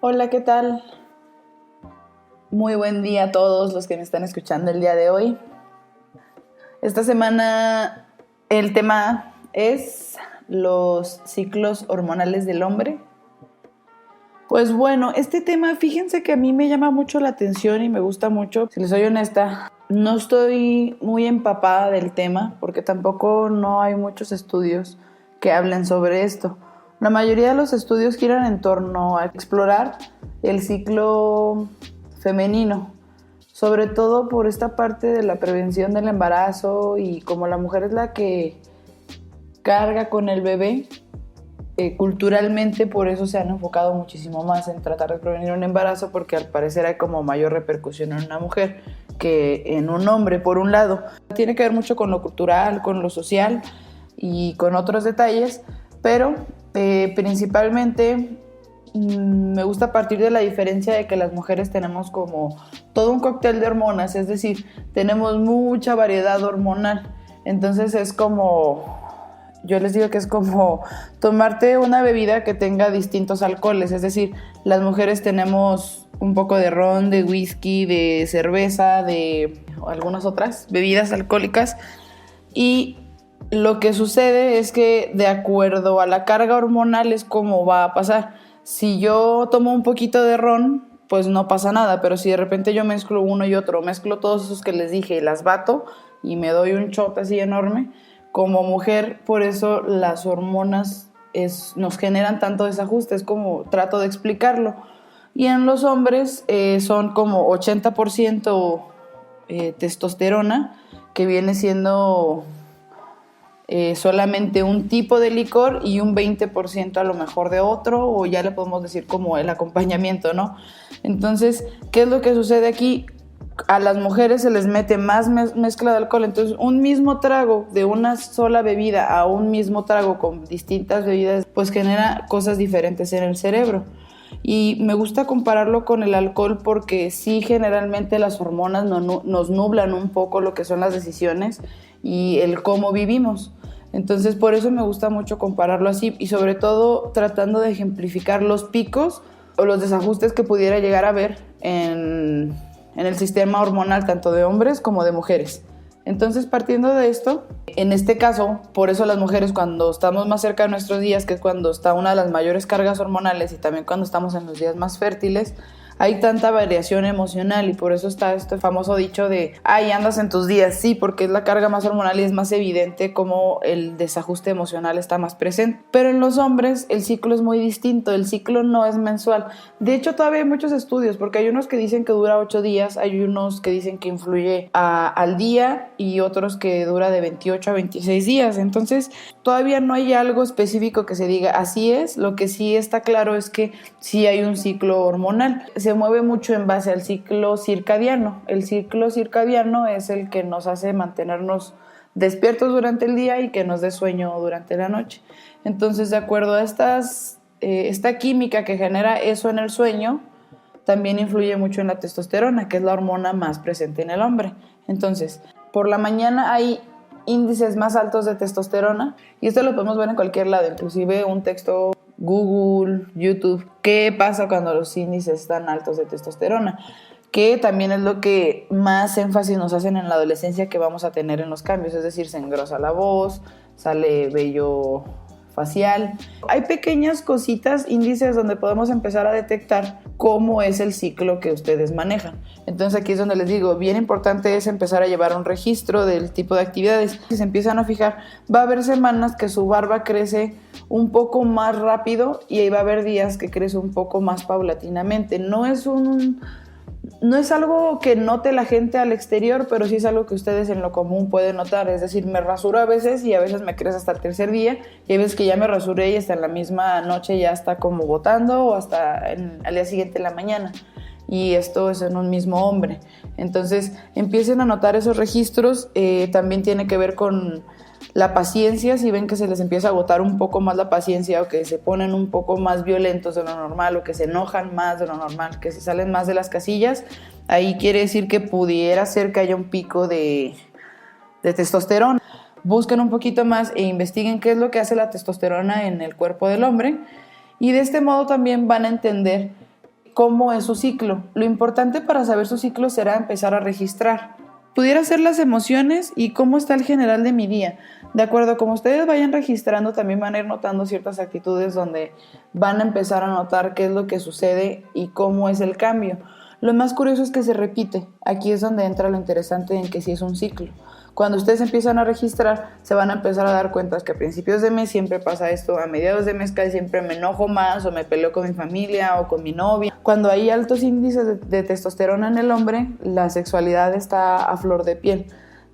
Hola, ¿qué tal? Muy buen día a todos los que me están escuchando el día de hoy. Esta semana el tema es los ciclos hormonales del hombre. Pues bueno, este tema, fíjense que a mí me llama mucho la atención y me gusta mucho. Si les soy honesta, no estoy muy empapada del tema porque tampoco no hay muchos estudios que hablen sobre esto. La mayoría de los estudios giran en torno a explorar el ciclo femenino, sobre todo por esta parte de la prevención del embarazo y como la mujer es la que carga con el bebé, culturalmente por eso se han enfocado muchísimo más en tratar de prevenir un embarazo porque al parecer hay como mayor repercusión en una mujer que en un hombre por un lado. Tiene que ver mucho con lo cultural, con lo social y con otros detalles, pero principalmente me gusta partir de la diferencia de que las mujeres tenemos como todo un cóctel de hormonas, es decir, tenemos mucha variedad hormonal. Entonces es como, yo les digo que es como tomarte una bebida que tenga distintos alcoholes, es decir, las mujeres tenemos un poco de ron, de whisky, de cerveza, de algunas otras bebidas alcohólicas y lo que sucede es que de acuerdo a la carga hormonal es como va a pasar. Si yo tomo un poquito de ron, pues no pasa nada, pero si de repente yo mezclo uno y otro, mezclo todos esos que les dije y las bato y me doy un shot así enorme, como mujer, por eso las hormonas nos generan tanto desajuste, es como trato de explicarlo. Y en los hombres son como 80% testosterona, que viene siendo solamente un tipo de licor y un 20% a lo mejor de otro, o ya le podemos decir como el acompañamiento, ¿no? Entonces, ¿qué es lo que sucede aquí? A las mujeres se les mete más mezcla de alcohol, entonces un mismo trago de una sola bebida a un mismo trago con distintas bebidas, pues genera cosas diferentes en el cerebro. Y me gusta compararlo con el alcohol porque sí, generalmente las hormonas nos nublan un poco lo que son las decisiones y el cómo vivimos. Entonces por eso me gusta mucho compararlo así y sobre todo tratando de ejemplificar los picos o los desajustes que pudiera llegar a haber en el sistema hormonal tanto de hombres como de mujeres. Entonces, partiendo de esto, en este caso, por eso las mujeres cuando estamos más cerca de nuestros días, que es cuando está una de las mayores cargas hormonales y también cuando estamos en los días más fértiles, hay tanta variación emocional y por eso está este famoso dicho de ay, andas en tus días, sí, porque es la carga más hormonal y es más evidente como el desajuste emocional está más presente. Pero en los hombres el ciclo es muy distinto, el ciclo no es mensual. De hecho, todavía hay muchos estudios, porque hay unos que dicen que dura 8 días, hay unos que dicen que influye al día y otros que dura de 28 a 26 días. Entonces, todavía no hay algo específico que se diga así es. Lo que sí está claro es que sí hay un ciclo hormonal. Se mueve mucho en base al ciclo circadiano. El ciclo circadiano es el que nos hace mantenernos despiertos durante el día y que nos dé sueño durante la noche. Entonces, de acuerdo a esta química que genera eso en el sueño, también influye mucho en la testosterona, que es la hormona más presente en el hombre. Entonces, por la mañana hay índices más altos de testosterona y esto lo podemos ver en cualquier lado, inclusive un texto Google, YouTube. ¿Qué pasa cuando los índices están altos de testosterona? Que también es lo que más énfasis nos hacen en la adolescencia que vamos a tener en los cambios, es decir, se engrosa la voz, sale vello facial. Hay pequeñas cositas, índices donde podemos empezar a detectar cómo es el ciclo que ustedes manejan. Entonces aquí es donde les digo, bien importante es empezar a llevar un registro del tipo de actividades. Si se empiezan a fijar, va a haber semanas que su barba crece un poco más rápido y ahí va a haber días que crece un poco más paulatinamente. No es algo que note la gente al exterior, pero sí es algo que ustedes en lo común pueden notar. Es decir, me rasuro a veces y a veces me crece hasta el tercer día y hay veces que ya me rasuré y hasta en la misma noche ya está como botando o hasta al día siguiente en la mañana. Y esto es en un mismo hombre. Entonces empiecen a notar esos registros. También tiene que ver con la paciencia. Si ven que se les empieza a agotar un poco más la paciencia o que se ponen un poco más violentos de lo normal o que se enojan más de lo normal, que se salen más de las casillas, ahí quiere decir que pudiera ser que haya un pico de testosterona. Busquen un poquito más e investiguen qué es lo que hace la testosterona en el cuerpo del hombre y de este modo también van a entender cómo es su ciclo. Lo importante para saber su ciclo será empezar a registrar. Pudiera ser las emociones y cómo está el general de mi día. De acuerdo, como ustedes vayan registrando, también van a ir notando ciertas actitudes donde van a empezar a notar qué es lo que sucede y cómo es el cambio. Lo más curioso es que se repite. Aquí es donde entra lo interesante en que sí es un ciclo. Cuando ustedes empiezan a registrar, se van a empezar a dar cuenta que a principios de mes siempre pasa esto, a mediados de mes casi siempre me enojo más o me peleo con mi familia o con mi novia. Cuando hay altos índices de testosterona en el hombre, la sexualidad está a flor de piel.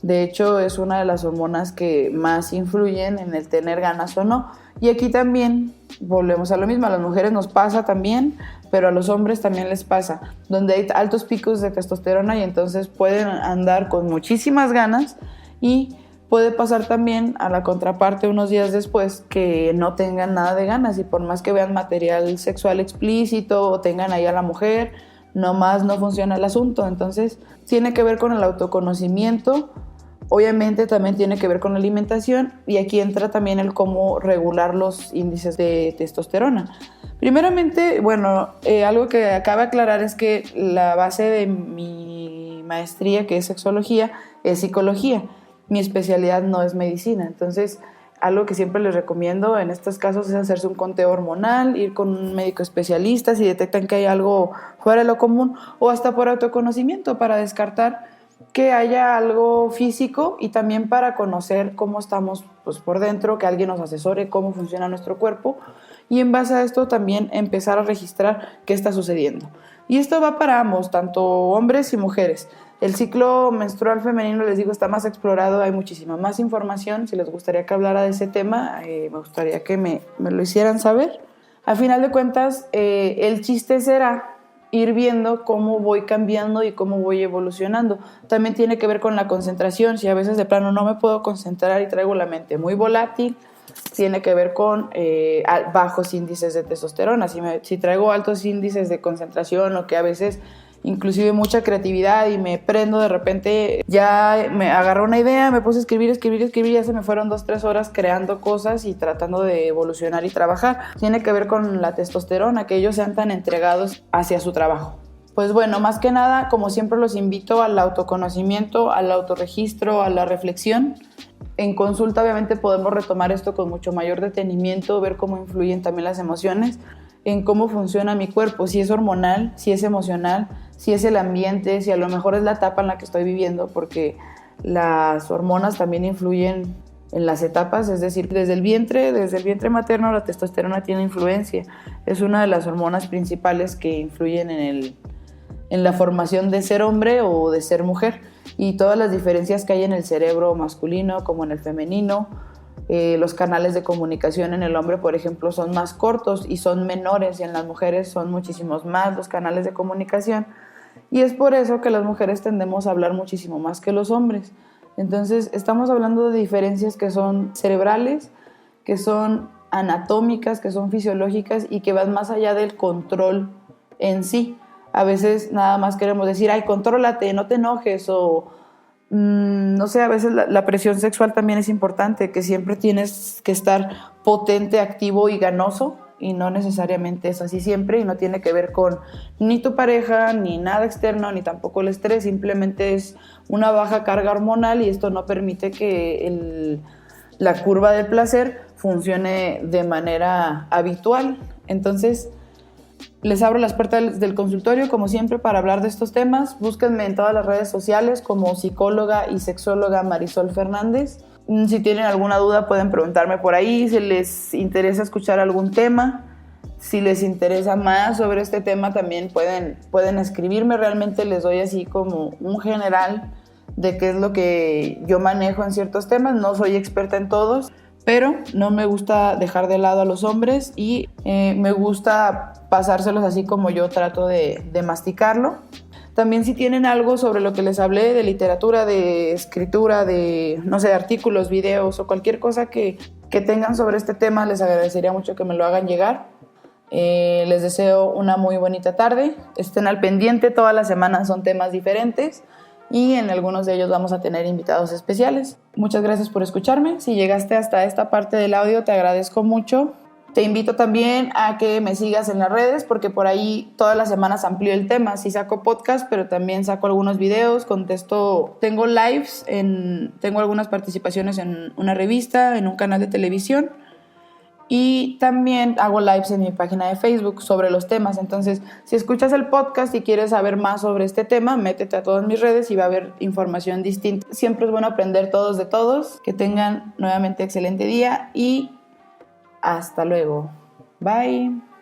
De hecho, es una de las hormonas que más influyen en el tener ganas o no. Y aquí también volvemos a lo mismo, a las mujeres nos pasa también, pero a los hombres también les pasa, donde hay altos picos de testosterona y entonces pueden andar con muchísimas ganas y puede pasar también a la contraparte unos días después que no tengan nada de ganas y por más que vean material sexual explícito o tengan ahí a la mujer, nomás no funciona el asunto. Entonces tiene que ver con el autoconocimiento. Obviamente también tiene que ver con la alimentación y aquí entra también el cómo regular los índices de testosterona. Primeramente, algo que acaba de aclarar es que la base de mi maestría, que es sexología, es psicología. Mi especialidad no es medicina. Entonces, algo que siempre les recomiendo en estos casos es hacerse un conteo hormonal, ir con un médico especialista si detectan que hay algo fuera de lo común o hasta por autoconocimiento para descartar que haya algo físico y también para conocer cómo estamos por dentro, que alguien nos asesore cómo funciona nuestro cuerpo y en base a esto también empezar a registrar qué está sucediendo. Y esto va para ambos, tanto hombres y mujeres. El ciclo menstrual femenino, les digo, está más explorado, hay muchísima más información. Si les gustaría que hablara de ese tema, me gustaría que me lo hicieran saber. Al final de cuentas, el chiste será ir viendo cómo voy cambiando y cómo voy evolucionando. También tiene que ver con la concentración. Si a veces de plano no me puedo concentrar y traigo la mente muy volátil, tiene que ver con bajos índices de testosterona. Si traigo altos índices de concentración o que a veces inclusive mucha creatividad y me prendo de repente, ya me agarró una idea, me puse a escribir, ya se me fueron 2-3 horas creando cosas y tratando de evolucionar y trabajar. Tiene que ver con la testosterona, que ellos sean tan entregados hacia su trabajo. Pues bueno, más que nada, como siempre los invito al autoconocimiento, al autorregistro, a la reflexión. En consulta obviamente podemos retomar esto con mucho mayor detenimiento, ver cómo influyen también las emociones, en cómo funciona mi cuerpo, si es hormonal, si es emocional, si es el ambiente, si a lo mejor es la etapa en la que estoy viviendo, porque las hormonas también influyen en las etapas, es decir, desde el vientre materno la testosterona tiene influencia, es una de las hormonas principales que influyen en la formación de ser hombre o de ser mujer y todas las diferencias que hay en el cerebro masculino como en el femenino. Los canales de comunicación en el hombre, por ejemplo, son más cortos y son menores y en las mujeres son muchísimos más los canales de comunicación y es por eso que las mujeres tendemos a hablar muchísimo más que los hombres. Entonces estamos hablando de diferencias que son cerebrales, que son anatómicas, que son fisiológicas y que van más allá del control en sí. A veces nada más queremos decir, ay, contrólate, no te enojes o no sé, a veces la presión sexual también es importante, que siempre tienes que estar potente, activo y ganoso y no necesariamente es así siempre y no tiene que ver con ni tu pareja, ni nada externo, ni tampoco el estrés, simplemente es una baja carga hormonal y esto no permite que la curva del placer funcione de manera habitual. Entonces, les abro las puertas del consultorio, como siempre, para hablar de estos temas. Búsquenme en todas las redes sociales como psicóloga y sexóloga Marisol Fernández. Si tienen alguna duda pueden preguntarme por ahí, si les interesa escuchar algún tema, si les interesa más sobre este tema también pueden escribirme. Realmente les doy así como un general de qué es lo que yo manejo en ciertos temas. No soy experta en todos, pero no me gusta dejar de lado a los hombres y me gusta pasárselos así como yo trato de masticarlo. También si tienen algo sobre lo que les hablé, de literatura, de escritura, de, no sé, artículos, videos o cualquier cosa que tengan sobre este tema, les agradecería mucho que me lo hagan llegar. Les deseo una muy bonita tarde. Estén al pendiente, todas las semanas son temas diferentes y en algunos de ellos vamos a tener invitados especiales. Muchas gracias por escucharme. Si llegaste hasta esta parte del audio, te agradezco mucho. Te invito también a que me sigas en las redes porque por ahí todas las semanas amplío el tema. Sí saco podcast, pero también saco algunos videos, contesto, tengo lives, tengo algunas participaciones en una revista, en un canal de televisión y también hago lives en mi página de Facebook sobre los temas. Entonces, si escuchas el podcast y quieres saber más sobre este tema, métete a todas mis redes y va a haber información distinta. Siempre es bueno aprender todos de todos. Que tengan nuevamente excelente día y hasta luego. Bye.